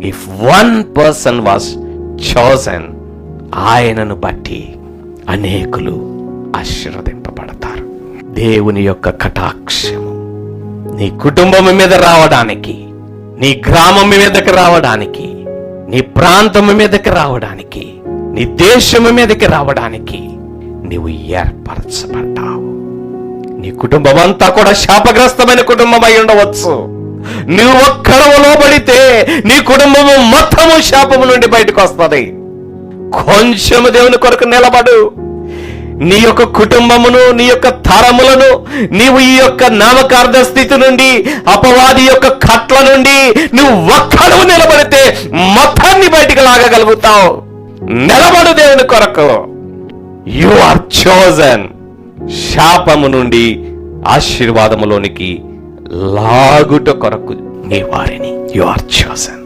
If one person was chosen, ఆయనను బట్టి అనేకులు ఆశీర్వదింపబడతారు. దేవుని యొక్క కటాక్షము నీ కుటుంబం మీద రావడానికి, నీ గ్రామం మీదకి రావడానికి, నీ ప్రాంతం మీదకి రావడానికి, నీ దేశం మీదకి రావడానికి నీవు ఏర్పరచబడ్డావు. నీ కుటుంబం అంతా కూడా శాపగ్రస్తమైన కుటుంబం అయి ఉండవచ్చు. నువ్వు ఒక్కడవు లోబడితే నీ కుటుంబము మొత్తము శాపము నుండి బయటకు వస్తుంది. కొంచెము దేవుని కొరకు నిలబడు. నీ యొక్క కుటుంబమును, నీ యొక్క తరములను నీవు ఈ యొక్క నామకార్థ స్థితి నుండి, అపవాది యొక్క కట్ల నుండి నువ్వు ఒక్కడవు నిలబడితే మొత్తాన్ని బయటికి లాగగలుగుతావు. నిలబడు దేవుని కొరకు. You are chosen. శాపము నుండి ఆశీర్వాదములోనికి లాగుట కొరకు నీ వారిని. You are chosen.